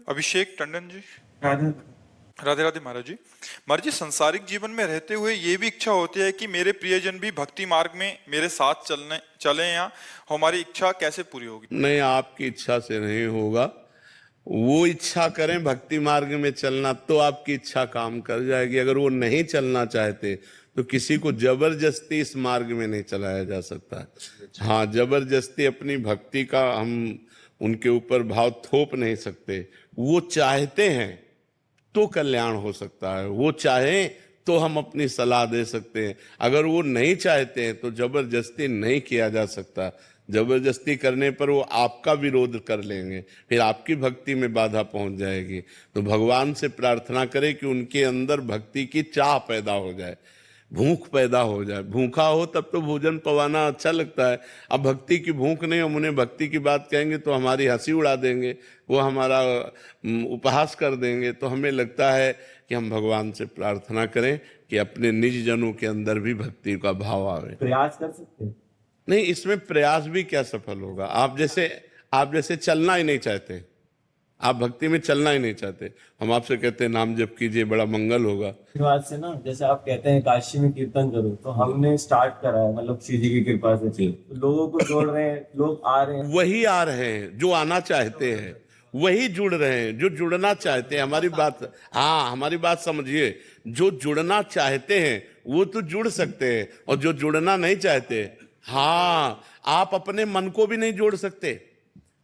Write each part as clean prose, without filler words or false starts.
अभिषेक टंडन जी। राधे राधे राधे महाराज जी। महाराज जी, संसारिक जीवन में रहते हुए ये भी इच्छा होती है कि मेरे प्रियजन भी भक्ति मार्ग में मेरे साथ चले, या हमारी इच्छा कैसे पूरी होगी? नहीं, आपकी इच्छा से नहीं होगा। वो इच्छा करें भक्ति मार्ग में चलना तो आपकी इच्छा काम कर जाएगी। अगर वो नहीं चलना चाहते तो किसी को जबरदस्ती इस मार्ग में नहीं चलाया जा सकता। हाँ, जबरदस्ती अपनी भक्ति का हम उनके ऊपर भाव थोप नहीं सकते। वो चाहते हैं तो कल्याण हो सकता है, वो चाहें तो हम अपनी सलाह दे सकते हैं। अगर वो नहीं चाहते हैं तो जबरदस्ती नहीं किया जा सकता। जबरदस्ती करने पर वो आपका विरोध कर लेंगे, फिर आपकी भक्ति में बाधा पहुंच जाएगी। तो भगवान से प्रार्थना करें कि उनके अंदर भक्ति की चाह पैदा हो जाए, भूख पैदा हो जाए। भूखा हो तब तो भोजन पवाना अच्छा लगता है। अब भक्ति की भूख नहीं, हम उन्हें भक्ति की बात कहेंगे तो हमारी हंसी उड़ा देंगे, वो हमारा उपहास कर देंगे। तो हमें लगता है कि हम भगवान से प्रार्थना करें कि अपने निज जनों के अंदर भी भक्ति का भाव आवे। प्रयास कर सकते हैं? नहीं, इसमें प्रयास भी क्या सफल होगा? आप जैसे चलना ही नहीं चाहते, आप भक्ति में चलना ही नहीं चाहते, हम आपसे कहते हैं नाम जप कीजिए, बड़ा मंगल होगा। बात से ना, जैसे आप कहते हैं काशी में कीर्तन करो, तो हमने स्टार्ट करा है, मतलब श्री जी की कृपा से लोगों को जोड़ रहे हैं, लोग आ रहे हैं। वही आ रहे हैं जो आना चाहते हैं, वही जुड़ रहे हैं जो जुड़ना चाहते हैं। हमारी बात समझिए। जो जुड़ना चाहते हैं वो तो जुड़ सकते हैं, और जो जुड़ना नहीं चाहते, हाँ, आप अपने मन को भी नहीं जोड़ सकते।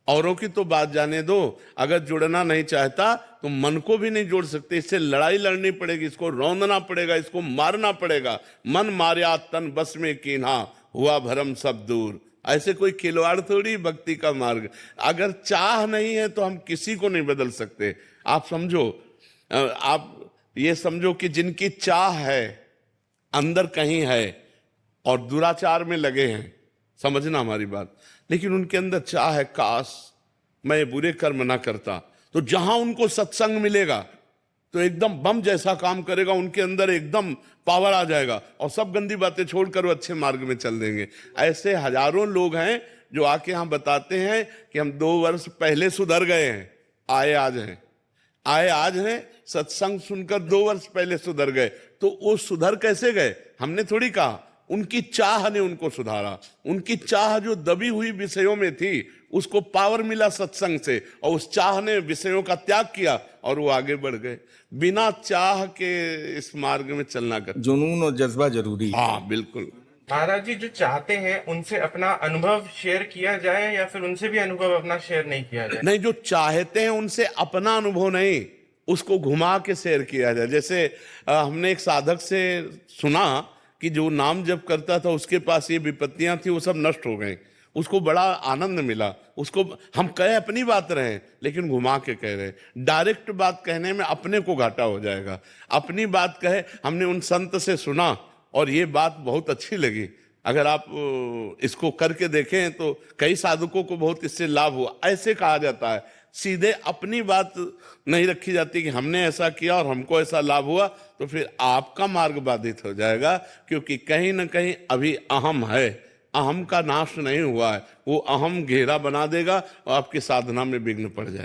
औरों की तो बात जाने दो, अगर जुड़ना नहीं चाहता तो मन को भी नहीं जोड़ सकते। इससे लड़ाई लड़नी पड़ेगी, इसको रौंदना पड़ेगा, इसको मारना पड़ेगा। मन मार्या तन बस में कीन्हा, हुआ भरम सब दूर। ऐसे कोई खिलवाड़ थोड़ी भक्ति का मार्ग। अगर चाह नहीं है तो हम किसी को नहीं बदल सकते। आप समझो, आप ये समझो कि जिनकी चाह है अंदर कहीं है और दुराचार में लगे हैं, समझना हमारी बात, लेकिन उनके अंदर चाह है काश मैं बुरे कर्म ना करता, तो जहां उनको सत्संग मिलेगा तो एकदम बम जैसा काम करेगा, उनके अंदर एकदम पावर आ जाएगा और सब गंदी बातें छोड़कर वो अच्छे मार्ग में चल देंगे। ऐसे हजारों लोग हैं जो आके यहाँ बताते हैं कि हम 2 वर्ष पहले सुधर गए हैं, आए आज हैं, सत्संग सुनकर 2 वर्ष पहले सुधर गए। तो वो सुधर कैसे गए? हमने थोड़ी कहा, उनकी चाह ने उनको सुधारा। उनकी चाह जो दबी हुई विषयों में थी, उसको पावर मिला सत्संग से, और उस चाह ने विषयों का त्याग किया और वो आगे बढ़ गए। बिना चाह के इस मार्ग में चलना कर, जुनून और जज्बा जरूरी है। हाँ बिल्कुल। महाराज जी, जो चाहते हैं उनसे अपना अनुभव शेयर किया जाए या फिर उनसे भी अनुभव अपना शेयर नहीं किया जाए? नहीं, जो चाहते हैं उनसे अपना अनुभव नहीं, उसको घुमा के शेयर किया जाए। जैसे हमने एक साधक से सुना कि जो नाम जप करता था उसके पास ये विपत्तियां थी, वो सब नष्ट हो गई। उसको बड़ा आनंद मिला। उसको हम कहे अपनी बात रहे, लेकिन घुमा के कह रहे। डायरेक्ट बात कहने में अपने को घाटा हो जाएगा। अपनी बात कहे, हमने उन संत से सुना और ये बात बहुत अच्छी लगी। अगर आप इसको करके देखें तो कई साधकों को बहुत इससे लाभ हुआ, ऐसे कहा जाता है। सीधे अपनी बात नहीं रखी जाती कि हमने ऐसा किया और हमको ऐसा लाभ हुआ, तो फिर आपका मार्ग बाधित हो जाएगा। क्योंकि कहीं ना कहीं अभी अहम है, अहम का नाश नहीं हुआ है। वो अहम घेरा बना देगा और आपकी साधना में विघ्न पड़ जाएगा।